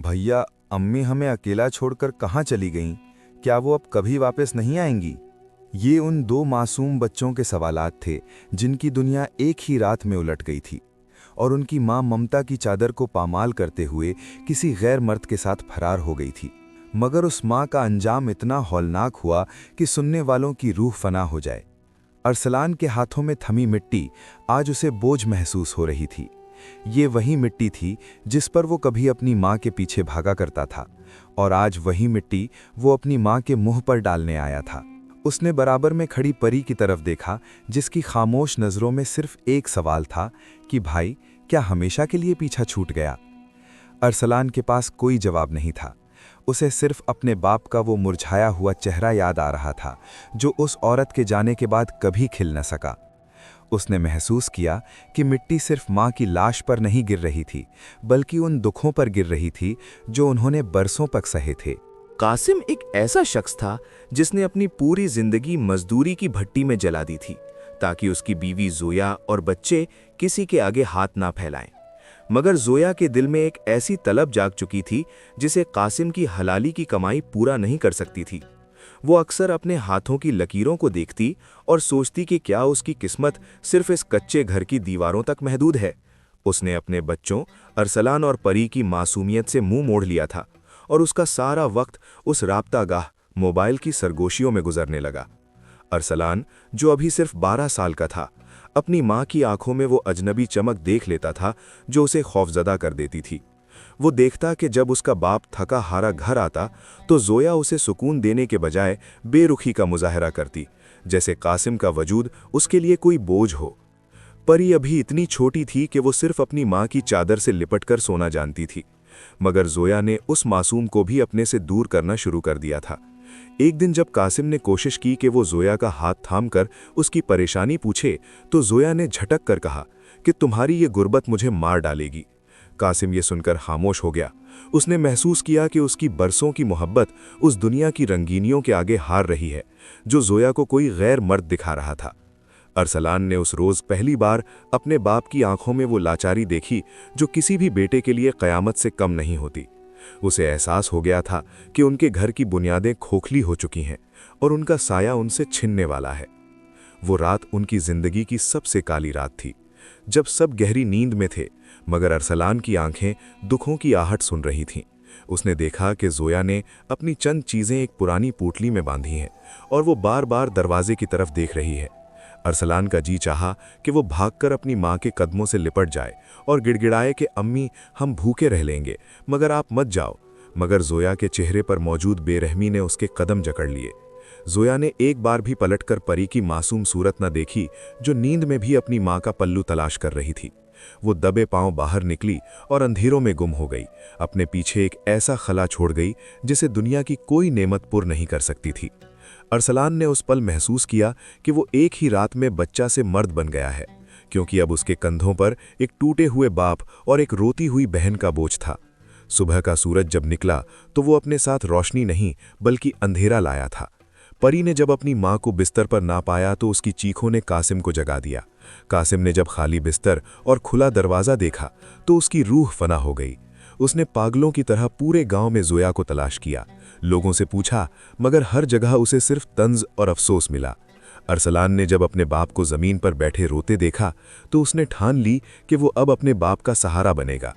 भैया, अम्मी हमें अकेला छोड़कर कहाँ चली गईं? क्या वो अब कभी वापस नहीं आएंगी? ये उन दो मासूम बच्चों के सवालात थे जिनकी दुनिया एक ही रात में उलट गई थी और उनकी मां ममता की चादर को पामाल करते हुए किसी गैर मर्द के साथ फरार हो गई थी। मगर उस मां का अंजाम इतना हौलनाक हुआ कि सुनने वालों की रूह फना हो जाए। अरसलान के हाथों में थमी मिट्टी आज उसे बोझ महसूस हो रही थी। ये वही मिट्टी थी जिस पर वो कभी अपनी माँ के पीछे भागा करता था, और आज वही मिट्टी वो अपनी माँ के मुंह पर डालने आया था। उसने बराबर में खड़ी परी की तरफ देखा, जिसकी खामोश नज़रों में सिर्फ एक सवाल था कि भाई, क्या हमेशा के लिए पीछा छूट गया? अरसलान के पास कोई जवाब नहीं था। उसे सिर्फ अपने बाप का वो मुरझाया हुआ चेहरा याद आ रहा था, जो उस औरत के जाने के बाद कभी खिल न सका। उसने महसूस किया कि मिट्टी सिर्फ माँ की लाश पर नहीं गिर रही थी, बल्कि उन दुखों पर गिर रही थी जो उन्होंने बरसों तक सहे थे। कासिम एक ऐसा शख्स था जिसने अपनी पूरी जिंदगी मजदूरी की भट्टी में जला दी थी, ताकि उसकी बीवी जोया और बच्चे किसी के आगे हाथ ना फैलाएं। मगर जोया के दिल में एक ऐसी तलब जाग चुकी थी जिसे कासिम की हलाली की कमाई पूरा नहीं कर सकती थी। वो अक्सर अपने हाथों की लकीरों को देखती और सोचती कि क्या उसकी किस्मत सिर्फ इस कच्चे घर की दीवारों तक महदूद है। उसने अपने बच्चों अरसलान और परी की मासूमियत से मुंह मोड़ लिया था और उसका सारा वक्त उस राब्तागाह मोबाइल की सरगोशियों में गुजरने लगा। अरसलान, जो अभी सिर्फ 12 साल का था, अपनी माँ की आंखों में वो अजनबी चमक देख लेता था जो उसे खौफजदा कर देती थी। वो देखता कि जब उसका बाप थका हारा घर आता तो जोया उसे सुकून देने के बजाय बेरुखी का मुजाहरा करती, जैसे कासिम का वजूद उसके लिए कोई बोझ हो। परी अभी इतनी छोटी थी कि वो सिर्फ अपनी माँ की चादर से लिपटकर सोना जानती थी, मगर जोया ने उस मासूम को भी अपने से दूर करना शुरू कर दिया था। एक दिन जब कासिम ने कोशिश की कि वो जोया का हाथ थामकर उसकी परेशानी पूछे, तो जोया ने झटक कर कहा कि तुम्हारी ये गुर्बत मुझे मार डालेगी। कासिम ये सुनकर खामोश हो गया। उसने महसूस किया कि उसकी बरसों की मोहब्बत उस दुनिया की रंगीनियों के आगे हार रही है जो जोया को कोई गैर मर्द दिखा रहा था। अरसलान ने उस रोज़ पहली बार अपने बाप की आंखों में वो लाचारी देखी जो किसी भी बेटे के लिए क़यामत से कम नहीं होती। उसे एहसास हो गया था कि उनके घर की बुनियादें खोखली हो चुकी हैं और उनका साया उनसे छिनने वाला है। वो रात उनकी ज़िंदगी की सबसे काली रात थी, जब सब गहरी नींद में थे, मगर अरसलान की आंखें दुखों की आहट सुन रही थीं। उसने देखा कि जोया ने अपनी चंद चीज़ें एक पुरानी पोटली में बांधी हैं और वो बार बार दरवाजे की तरफ देख रही है। अरसलान का जी चाहा कि वो भागकर अपनी माँ के कदमों से लिपट जाए और गिड़गिड़ाए कि अम्मी, हम भूखे रह लेंगे, मगर आप मत जाओ। मगर जोया के चेहरे पर मौजूद बेरहमी ने उसके कदम जकड़ लिए। जोया ने एक बार भी पलटकर परी की मासूम सूरत न देखी, जो नींद में भी अपनी माँ का पल्लू तलाश कर रही थी। वो दबे पांव बाहर निकली और अंधेरों में गुम हो गई। अपने पीछे एक ऐसा खला छोड़ गई जिसे दुनिया की कोई नेमत पुर नहीं कर सकती थी। अरसलान ने उस पल महसूस किया कि वो एक ही रात में बच्चा से मर्द बन गया है, क्योंकि अब उसके कंधों पर एक टूटे हुए बाप और एक रोती हुई बहन का बोझ था। सुबह का सूरज जब निकला तो वो अपने साथ रोशनी नहीं बल्कि अंधेरा लाया था। परी ने जब अपनी माँ को बिस्तर पर ना पाया तो उसकी चीखों ने कासिम को जगा दिया। कासिम ने जब खाली बिस्तर और खुला दरवाज़ा देखा तो उसकी रूह फना हो गई। उसने पागलों की तरह पूरे गांव में जोया को तलाश किया, लोगों से पूछा, मगर हर जगह उसे सिर्फ तंज और अफसोस मिला। अरसलान ने जब अपने बाप को ज़मीन पर बैठे रोते देखा तो उसने ठान ली कि वो अब अपने बाप का सहारा बनेगा।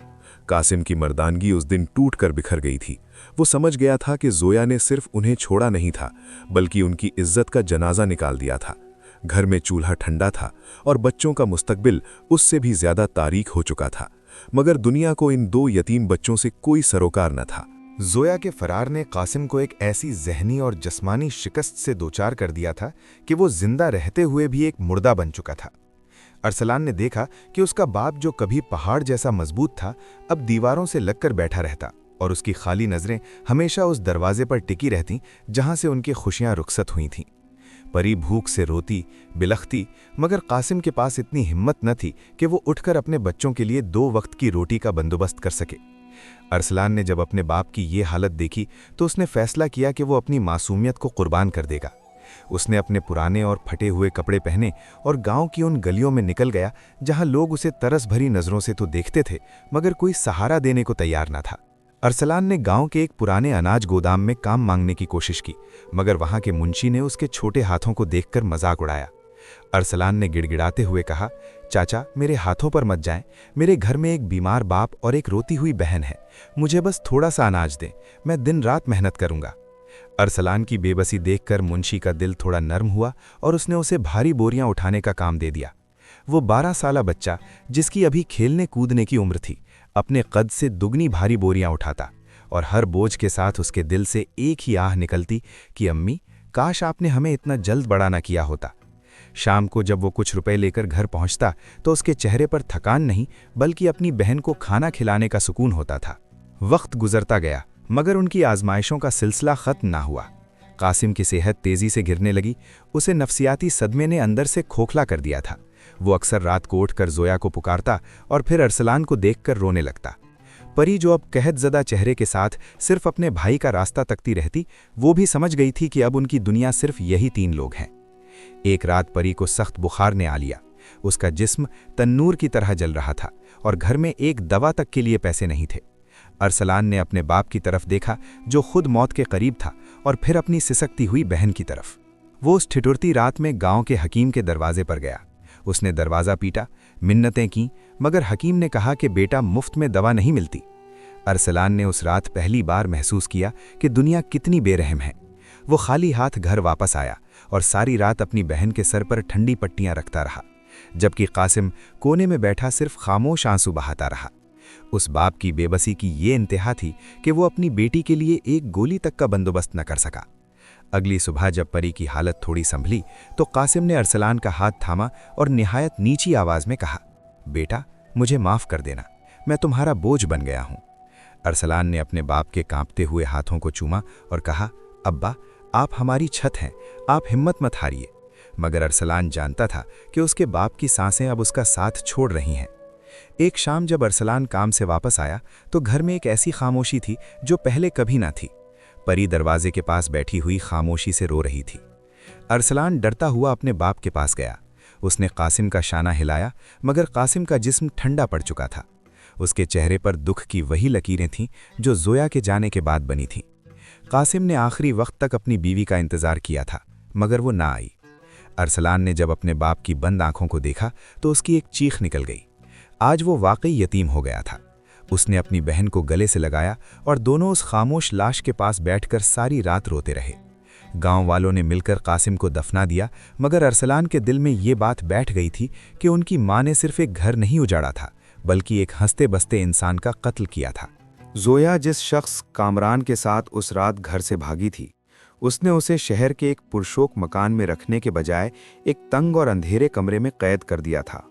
कासिम की मर्दानगी उस दिन टूट कर बिखर गई थी। वो समझ गया था कि जोया ने सिर्फ उन्हें छोड़ा नहीं था, बल्कि उनकी इज्जत का जनाजा निकाल दिया था। घर में चूल्हा ठंडा था और बच्चों का मुस्तकबिल उससे भी ज्यादा तारीक हो चुका था, मगर दुनिया को इन दो यतीम बच्चों से कोई सरोकार न था। जोया के फरार ने कासिम को एक ऐसी जहनी और जिस्मानी शिकस्त से दोचार कर दिया था कि वो जिंदा रहते हुए भी एक मुर्दा बन चुका था। अरसलान ने देखा कि उसका बाप, जो कभी पहाड़ जैसा मजबूत था, अब दीवारों से लगकर बैठा रहता और उसकी खाली नजरें हमेशा उस दरवाजे पर टिकी रहतीं जहां से उनकी खुशियां रुखसत हुई थीं। परी भूख से रोती, बिलखती, मगर कासिम के पास इतनी हिम्मत न थी कि वो उठकर अपने बच्चों के लिए 2 वक्त की रोटी का बंदोबस्त कर सके। अरसलान ने जब अपने बाप की ये हालत देखी तो उसने फैसला किया कि वो अपनी मासूमियत को कुर्बान कर देगा। उसने अपने पुराने और फटे हुए कपड़े पहने और गांव की उन गलियों में निकल गया जहां लोग उसे तरस भरी नजरों से तो देखते थे, मगर कोई सहारा देने को तैयार न था। अरसलान ने गांव के एक पुराने अनाज गोदाम में काम मांगने की कोशिश की, मगर वहां के मुंशी ने उसके छोटे हाथों को देखकर मजाक उड़ाया। अरसलान ने गिड़गिड़ाते हुए कहा, चाचा मेरे हाथों पर मत जाएं, मेरे घर में एक बीमार बाप और एक रोती हुई बहन है, मुझे बस थोड़ा सा अनाज दें, मैं दिन रात मेहनत करूंगा। अरसलान की बेबसी देखकर मुंशी का दिल थोड़ा नर्म हुआ और उसने उसे भारी बोरियां उठाने का काम दे दिया। वो 12 साला बच्चा, जिसकी अभी खेलने कूदने की उम्र थी, अपने कद से दुगनी भारी बोरियां उठाता, और हर बोझ के साथ उसके दिल से एक ही आह निकलती कि अम्मी, काश आपने हमें इतना जल्द बड़ा न किया होता। शाम को जब वो कुछ रुपए लेकर घर पहुंचता तो उसके चेहरे पर थकान नहीं, बल्कि अपनी बहन को खाना खिलाने का सुकून होता था। वक्त गुजरता गया, मगर उनकी आजमाइशों का सिलसिला खत्म ना हुआ। कासिम की सेहत तेजी से गिरने लगी, उसे नफसियाती सदमे ने अंदर से खोखला कर दिया था। वो अक्सर रात को उठकर जोया को पुकारता और फिर अरसलान को देखकर रोने लगता। परी, जो अब कहतज़दा चेहरे के साथ सिर्फ अपने भाई का रास्ता तकती रहती, वो भी समझ गई थी कि अब उनकी दुनिया सिर्फ यही 3 लोग हैं। एक रात परी को सख्त बुखार ने आ लिया। उसका जिस्म तन्नूर की तरह जल रहा था और घर में एक दवा तक के लिए पैसे नहीं थे। अरसलान ने अपने बाप की तरफ देखा, जो खुद मौत के करीब था, और फिर अपनी सिसकती हुई बहन की तरफ। वो उस ठिठुरती रात में गांव के हकीम के दरवाजे पर गया। उसने दरवाज़ा पीटा, मिन्नतें की, मगर हकीम ने कहा कि बेटा, मुफ्त में दवा नहीं मिलती। अरसलान ने उस रात पहली बार महसूस किया कि दुनिया कितनी बेरहम है। वो खाली हाथ घर वापस आया और सारी रात अपनी बहन के सर पर ठंडी पट्टियां रखता रहा, जबकि कासिम कोने में बैठा सिर्फ खामोश आंसू बहाता रहा। उस बाप की बेबसी की ये इंतहा थी कि वो अपनी बेटी के लिए एक गोली तक का बंदोबस्त न कर सका। अगली सुबह जब परी की हालत थोड़ी संभली तो कासिम ने अरसलान का हाथ थामा और निहायत नीची आवाज में कहा, बेटा, मुझे माफ कर देना, मैं तुम्हारा बोझ बन गया हूं। अरसलान ने अपने बाप के कांपते हुए हाथों को चूमा और कहा, अब्बा, आप हमारी छत हैं, आप हिम्मत मत हारिए। मगर अरसलान जानता था कि उसके बाप की सांसें अब उसका साथ छोड़ रही हैं। एक शाम जब अरसलान काम से वापस आया तो घर में एक ऐसी खामोशी थी जो पहले कभी ना थी। परी दरवाजे के पास बैठी हुई खामोशी से रो रही थी। अरसलान डरता हुआ अपने बाप के पास गया। उसने कासिम का शाना हिलाया, मगर कासिम का जिस्म ठंडा पड़ चुका था। उसके चेहरे पर दुख की वही लकीरें थीं जो जोया के जाने के बाद बनी थीं। कासिम ने आखिरी वक्त तक अपनी बीवी का इंतजार किया था, मगर वो ना आई। अरसलान ने जब अपने बाप की बंद आंखों को देखा तो उसकी एक चीख निकल गई। आज वो वाकई यतीम हो गया था। उसने अपनी बहन को गले से लगाया और दोनों उस खामोश लाश के पास बैठकर सारी रात रोते रहे। गांव वालों ने मिलकर कासिम को दफना दिया, मगर अरसलान के दिल में ये बात बैठ गई थी कि उनकी मां ने सिर्फ एक घर नहीं उजाड़ा था, बल्कि एक हंसते बसते इंसान का कत्ल किया था। जोया जिस शख्स कामरान के साथ उस रात घर से भागी थी, उसने उसे शहर के एक पुरशोक मकान में रखने के बजाय एक तंग और अंधेरे कमरे में कैद कर दिया था।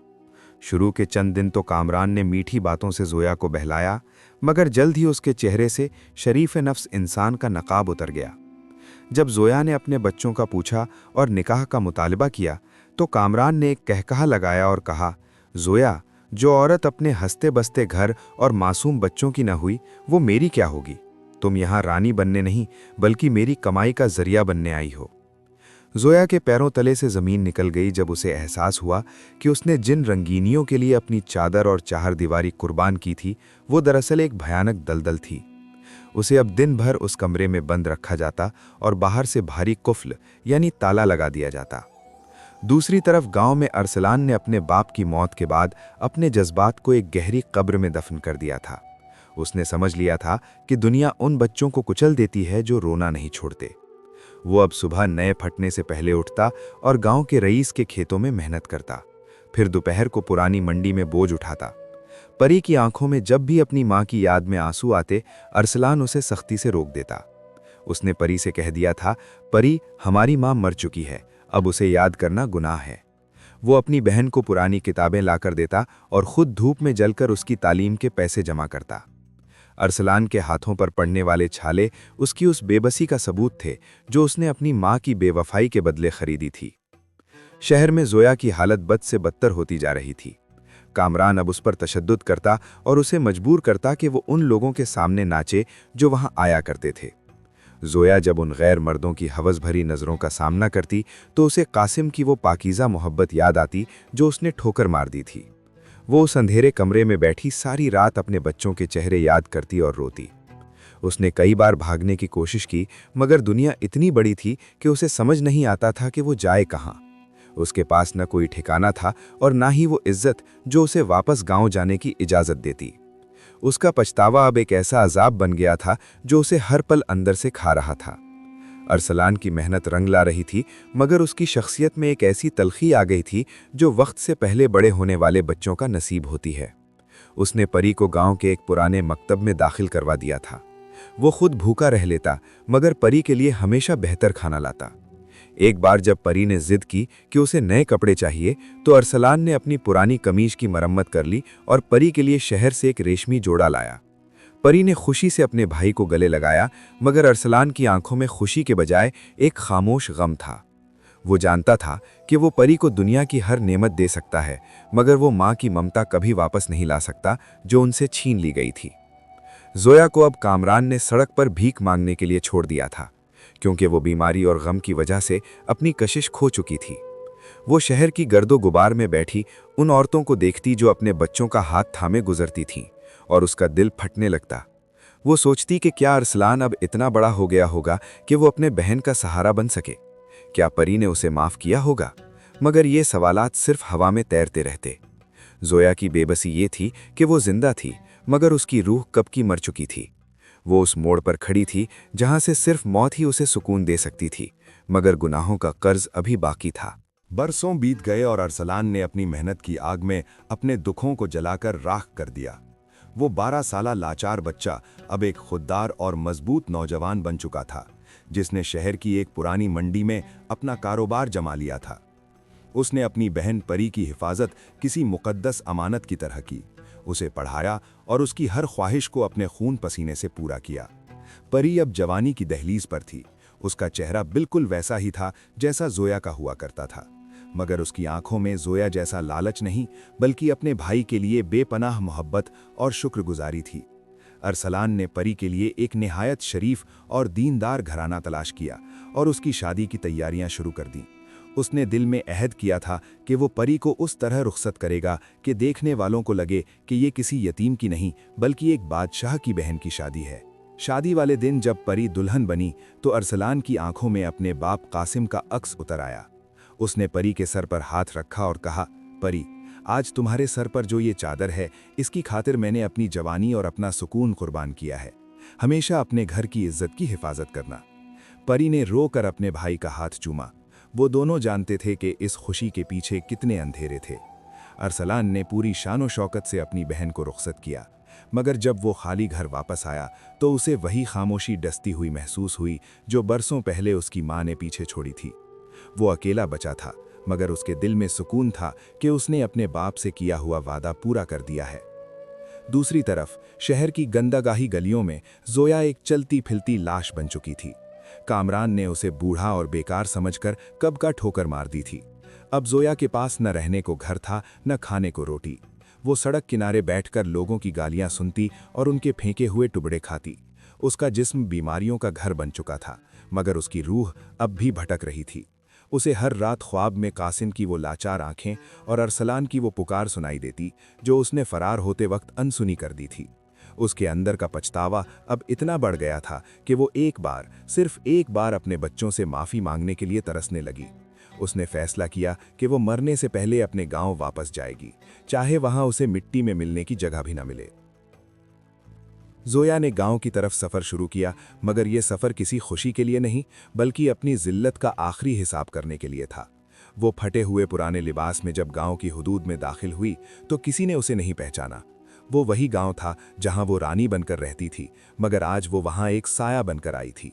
शुरू के चंद दिन तो कामरान ने मीठी बातों से जोया को बहलाया, मगर जल्द ही उसके चेहरे से शरीफ नफ्स इंसान का नकाब उतर गया। जब जोया ने अपने बच्चों का पूछा और निकाह का मुतालबा किया तो कामरान ने एक कहकहा लगाया और कहा, जोया, जो औरत अपने हंसते बसते घर और मासूम बच्चों की न हुई, वो मेरी क्या होगी? तुम यहाँ रानी बनने नहीं, बल्कि मेरी कमाई का जरिया बनने आई हो। जोया के पैरों तले से ज़मीन निकल गई जब उसे एहसास हुआ कि उसने जिन रंगीनियों के लिए अपनी चादर और चारदीवारी कुर्बान की थी, वो दरअसल एक भयानक दलदल थी। उसे अब दिन भर उस कमरे में बंद रखा जाता और बाहर से भारी कुफ्ल यानी ताला लगा दिया जाता। दूसरी तरफ गांव में अरसलान ने अपने बाप की मौत के बाद अपने जज्बात को एक गहरी कब्र में दफन कर दिया था। उसने समझ लिया था कि दुनिया उन बच्चों को कुचल देती है जो रोना नहीं छोड़ते। वो अब सुबह नए फटने से पहले उठता और गांव के रईस के खेतों में मेहनत करता, फिर दोपहर को पुरानी मंडी में बोझ उठाता। परी की आंखों में जब भी अपनी मां की याद में आंसू आते, अरसलान उसे सख्ती से रोक देता। उसने परी से कह दिया था, परी, हमारी मां मर चुकी है, अब उसे याद करना गुनाह है। वो अपनी बहन को पुरानी किताबें लाकर देता और खुद धूप में जलकर उसकी तालीम के पैसे जमा करता। अरसलान के हाथों पर पड़ने वाले छाले उसकी उस बेबसी का सबूत थे जो उसने अपनी मां की बेवफाई के बदले खरीदी थी। शहर में जोया की हालत बद से बदतर होती जा रही थी। कामरान अब उस पर तशद्दुद करता और उसे मजबूर करता कि वो उन लोगों के सामने नाचे जो वहां आया करते थे। जोया जब उन गैर मर्दों की हवस भरी नज़रों का सामना करती तो उसे कासिम की वो पाकीज़ा मोहब्बत याद आती जो उसने ठोकर मार दी थी। वो उस अंधेरे कमरे में बैठी सारी रात अपने बच्चों के चेहरे याद करती और रोती। उसने कई बार भागने की कोशिश की, मगर दुनिया इतनी बड़ी थी कि उसे समझ नहीं आता था कि वो जाए कहाँ। उसके पास न कोई ठिकाना था और ना ही वो इज्जत जो उसे वापस गांव जाने की इजाज़त देती। उसका पछतावा अब एक ऐसा अजाब बन गया था जो उसे हर पल अंदर से खा रहा था। अरसलान की मेहनत रंग ला रही थी, मगर उसकी शख्सियत में एक ऐसी तलखी आ गई थी जो वक्त से पहले बड़े होने वाले बच्चों का नसीब होती है। उसने परी को गांव के एक पुराने मकतब में दाखिल करवा दिया था। वो खुद भूखा रह लेता, मगर परी के लिए हमेशा बेहतर खाना लाता। एक बार जब परी ने जिद की कि उसे नए कपड़े चाहिए, तो अरसलान ने अपनी पुरानी कमीज की मरम्मत कर ली और परी के लिए शहर से एक रेशमी जोड़ा लाया। परी ने खुशी से अपने भाई को गले लगाया, मगर अरसलान की आंखों में खुशी के बजाय एक खामोश गम था। वो जानता था कि वो परी को दुनिया की हर नेमत दे सकता है, मगर वो माँ की ममता कभी वापस नहीं ला सकता जो उनसे छीन ली गई थी। जोया को अब कामरान ने सड़क पर भीख मांगने के लिए छोड़ दिया था, क्योंकि वो बीमारी और गम की वजह से अपनी कशिश खो चुकी थी। वो शहर की गर्दो गुबार में बैठी उन औरतों को देखती जो अपने बच्चों का हाथ थामे गुजरती थीं, और उसका दिल फटने लगता। वो सोचती कि क्या अरसलान अब इतना बड़ा हो गया होगा कि वो अपने बहन का सहारा बन सके। क्या परी ने उसे माफ किया होगा? मगर ये सवालात सिर्फ हवा में तैरते रहते। जोया की बेबसी ये थी कि वो जिंदा थी, मगर उसकी रूह कब की मर चुकी थी। वो उस मोड़ पर खड़ी थी जहां से सिर्फ मौत ही उसे सुकून दे सकती थी, मगर गुनाहों का कर्ज अभी बाकी था। बरसों बीत गए और अरसलान ने अपनी मेहनत की आग में अपने दुखों को जलाकर राख कर दिया। वो 12 साला लाचार बच्चा अब एक खुददार और मजबूत नौजवान बन चुका था, जिसने शहर की एक पुरानी मंडी में अपना कारोबार जमा लिया था। उसने अपनी बहन परी की हिफाजत किसी मुकद्दस अमानत की तरह की, उसे पढ़ाया और उसकी हर ख्वाहिश को अपने खून पसीने से पूरा किया। परी अब जवानी की दहलीज पर थी। उसका चेहरा बिल्कुल वैसा ही था जैसा जोया का हुआ करता था, मगर उसकी आंखों में जोया जैसा लालच नहीं, बल्कि अपने भाई के लिए बेपनाह मोहब्बत और शुक्रगुजारी थी। अरसलान ने परी के लिए एक निहायत शरीफ और दीनदार घराना तलाश किया और उसकी शादी की तैयारियां शुरू कर दी। उसने दिल में अहद किया था कि वो परी को उस तरह रुखसत करेगा कि देखने वालों को लगे कि ये किसी यतीम की नहीं, बल्कि एक बादशाह की बहन की शादी है। शादी वाले दिन जब परी दुल्हन बनी तो अरसलान की आंखों में अपने बाप कासिम का अक्स उतर आया। उसने परी के सर पर हाथ रखा और कहा, परी, आज तुम्हारे सर पर जो ये चादर है, इसकी खातिर मैंने अपनी जवानी और अपना सुकून कुर्बान किया है। हमेशा अपने घर की इज्जत की हिफाजत करना। परी ने रोकर अपने भाई का हाथ चूमा। वो दोनों जानते थे कि इस खुशी के पीछे कितने अंधेरे थे। अरसलान ने पूरी शानो शौकत से अपनी बहन को रुखसत किया, मगर जब वो खाली घर वापस आया तो उसे वही खामोशी डसती हुई महसूस हुई जो बरसों पहले उसकी माँ ने पीछे छोड़ी थी। वो अकेला बचा था, मगर उसके दिल में सुकून था कि उसने अपने बाप से किया हुआ वादा पूरा कर दिया है। दूसरी तरफ शहर की गंदागाही गलियों में जोया एक चलती फिरती लाश बन चुकी थी। कामरान ने उसे बूढ़ा और बेकार समझकर कब का ठोकर मार दी थी। अब जोया के पास न रहने को घर था, न खाने को रोटी। वो सड़क किनारे बैठकर लोगों की गालियां सुनती और उनके फेंके हुए टुकड़े खाती। उसका जिस्म बीमारियों का घर बन चुका था, मगर उसकी रूह अब भी भटक रही थी। उसे हर रात ख्वाब में कासिम की वो लाचार आंखें और अरसलान की वो पुकार सुनाई देती जो उसने फरार होते वक्त अनसुनी कर दी थी। उसके अंदर का पछतावा अब इतना बढ़ गया था कि वो एक बार, सिर्फ एक बार अपने बच्चों से माफ़ी मांगने के लिए तरसने लगी। उसने फैसला किया कि वो मरने से पहले अपने गांव वापस जाएगी, चाहे वहां उसे मिट्टी में मिलने की जगह भी न मिले। जोया ने गांव की तरफ सफ़र शुरू किया, मगर यह सफ़र किसी खुशी के लिए नहीं, बल्कि अपनी जिल्लत का आखिरी हिसाब करने के लिए था। वो फटे हुए पुराने लिबास में जब गांव की हुदूद में दाखिल हुई तो किसी ने उसे नहीं पहचाना। वो वही गांव था जहां वो रानी बनकर रहती थी, मगर आज वो वहां एक साया बनकर आई थी।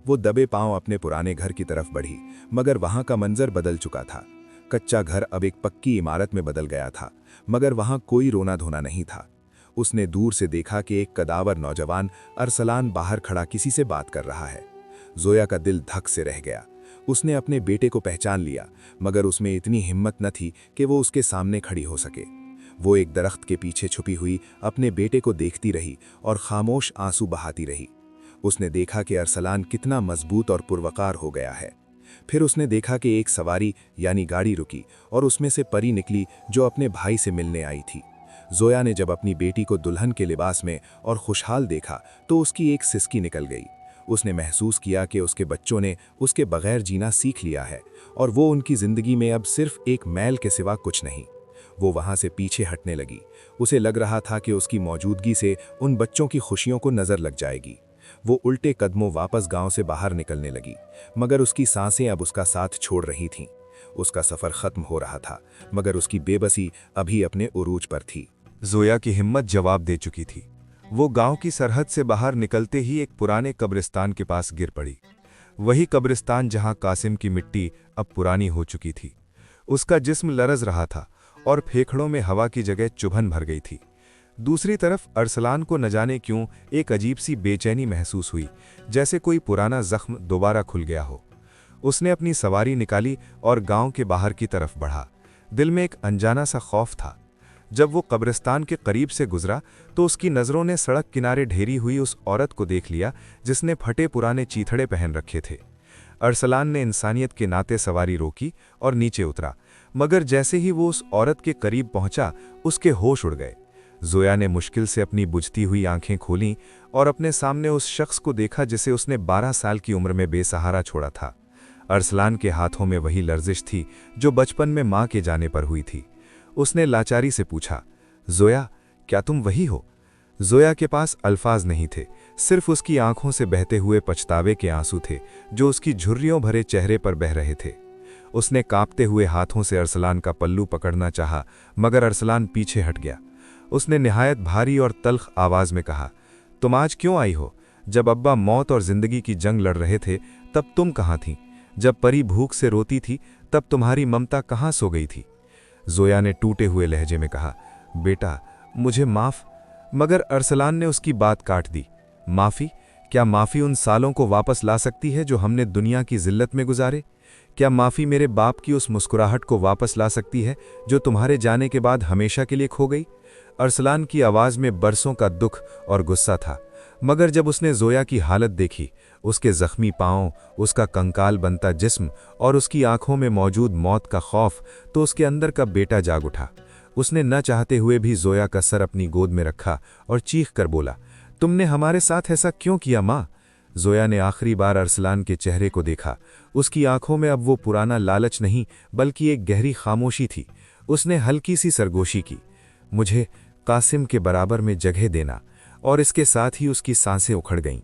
वो दबे पांव अपने पुराने घर की तरफ बढ़ी, मगर वहां का मंजर बदल चुका था। कच्चा घर अब एक पक्की इमारत में बदल गया था, मगर वहां कोई रोना धोना नहीं था। उसने दूर से देखा कि एक कदावर नौजवान अरसलान बाहर खड़ा किसी से बात कर रहा है। जोया का दिल धक से रह गया। उसने अपने बेटे को पहचान लिया, मगर उसमें इतनी हिम्मत न थी कि वो उसके सामने खड़ी हो सके। वो एक दरख्त के पीछे छुपी हुई अपने बेटे को देखती रही और खामोश आंसू बहाती रही। उसने देखा कि अरसलान कितना मजबूत और पुरवकार हो गया है। फिर उसने देखा कि एक सवारी यानी गाड़ी रुकी और उसमें से परी निकली जो अपने भाई से मिलने आई थी। जोया ने जब अपनी बेटी को दुल्हन के लिबास में और खुशहाल देखा तो उसकी एक सिसकी निकल गई। उसने महसूस किया कि उसके बच्चों ने उसके बगैर जीना सीख लिया है और वो उनकी जिंदगी में अब सिर्फ एक मैल के सिवा कुछ नहीं। वो वहां से पीछे हटने लगी। उसे लग रहा था कि उसकी मौजूदगी से उन बच्चों की खुशियों को नजर लग जाएगी। वो उल्टे कदमों वापस गांव से बाहर निकलने लगी, मगर उसकी सांसें अब उसका साथ छोड़ रही थीं। उसका सफर खत्म हो रहा था, मगर उसकी बेबसी अभी अपने उरूज पर थी। जोया की हिम्मत जवाब दे चुकी थी। वो गांव की सरहद से बाहर निकलते ही एक पुराने कब्रिस्तान के पास गिर पड़ी। वही कब्रिस्तान जहां कासिम की मिट्टी अब पुरानी हो चुकी थी। उसका जिस्म लरज रहा था और फेफड़ों में हवा की जगह चुभन भर गई थी। दूसरी तरफ अरसलान को न जाने क्यों एक अजीब सी बेचैनी महसूस हुई, जैसे कोई पुराना जख्म दोबारा खुल गया हो। उसने अपनी सवारी निकाली और गांव के बाहर की तरफ बढ़ा। दिल में एक अनजाना सा खौफ था। जब वो कब्रिस्तान के करीब से गुजरा तो उसकी नज़रों ने सड़क किनारे ढेरी हुई उस औरत को देख लिया जिसने फटे पुराने चीथड़े पहन रखे थे। अरसलान ने इंसानियत के नाते सवारी रोकी और नीचे उतरा, मगर जैसे ही वो उस औरत के करीब पहुंचा उसके होश उड़ गए। जोया ने मुश्किल से अपनी बुझती हुई आंखें खोलीं और अपने सामने उस शख्स को देखा जिसे उसने 12 साल की उम्र में बेसहारा छोड़ा था। अरसलान के हाथों में वही लर्जिश थी जो बचपन में मां के जाने पर हुई थी। उसने लाचारी से पूछा, जोया, क्या तुम वही हो? जोया के पास अल्फाज नहीं थे, सिर्फ उसकी आंखों से बहते हुए पछतावे के आंसू थे जो उसकी झुर्रियों भरे चेहरे पर बह रहे थे। उसने कांपते हुए हाथों से अरसलान का पल्लू पकड़ना चाहा, मगर अरसलान पीछे हट गया। उसने निहायत भारी और तल्ख आवाज में कहा, तुम आज क्यों आई हो? जब अब्बा मौत और जिंदगी की जंग लड़ रहे थे तब तुम कहाँ थीं? जब परी भूख से रोती थी तब तुम्हारी ममता कहाँ सो गई थी? जोया ने टूटे हुए लहजे में कहा, बेटा मुझे माफ। मगर अरसलान ने उसकी बात काट दी। माफी? क्या माफी उन सालों को वापस ला सकती है जो हमने दुनिया की जिल्लत में गुजारे? क्या माफी मेरे बाप की उस मुस्कुराहट को वापस ला सकती है जो तुम्हारे जाने के बाद हमेशा के लिए खो गई? अरसलान की आवाज में बरसों का दुख और गुस्सा था, मगर जब उसने जोया की हालत देखी, उसके जख्मी पांव, उसका कंकाल बनता जिस्म और उसकी आंखों में मौजूद मौत का खौफ, तो उसके अंदर का बेटा जाग उठा। उसने न चाहते हुए भी जोया का सर अपनी गोद में रखा और चीख कर बोला, तुमने हमारे साथ ऐसा क्यों किया माँ? जोया ने आखिरी बार अरसलान के चेहरे को देखा। उसकी आंखों में अब वो पुराना लालच नहीं बल्कि एक गहरी खामोशी थी। उसने हल्की सी सरगोशी की, मुझे कासिम के बराबर में जगह देना, और इसके साथ ही उसकी सांसें उखड़ गईं।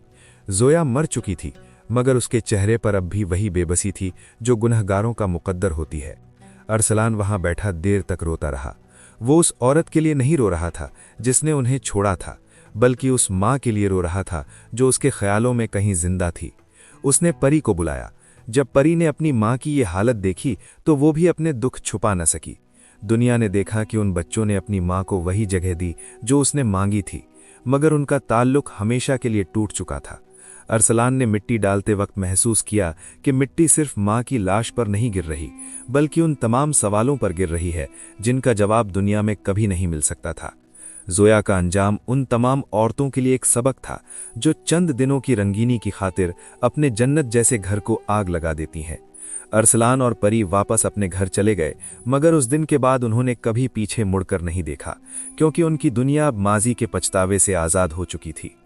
जोया मर चुकी थी, मगर उसके चेहरे पर अब भी वही बेबसी थी जो गुनहगारों का मुकद्दर होती है। अरसलान वहां बैठा देर तक रोता रहा। वो उस औरत के लिए नहीं रो रहा था जिसने उन्हें छोड़ा था, बल्कि उस माँ के लिए रो रहा था जो उसके ख्यालों में कहीं जिंदा थी। उसने परी को बुलाया। जब परी ने अपनी माँ की ये हालत देखी तो वो भी अपने दुख छुपा न सकी। दुनिया ने देखा कि उन बच्चों ने अपनी माँ को वही जगह दी जो उसने मांगी थी, मगर उनका ताल्लुक हमेशा के लिए टूट चुका था। अरसलान ने मिट्टी डालते वक्त महसूस किया कि मिट्टी सिर्फ माँ की लाश पर नहीं गिर रही, बल्कि उन तमाम सवालों पर गिर रही है जिनका जवाब दुनिया में कभी नहीं मिल सकता था। जोया का अंजाम उन तमाम औरतों के लिए एक सबक था जो चंद दिनों की रंगीनी की खातिर अपने जन्नत जैसे घर को आग लगा देती हैं। अरसलान और परी वापस अपने घर चले गए, मगर उस दिन के बाद उन्होंने कभी पीछे मुड़कर नहीं देखा, क्योंकि उनकी दुनिया अब माजी के पछतावे से आज़ाद हो चुकी थी।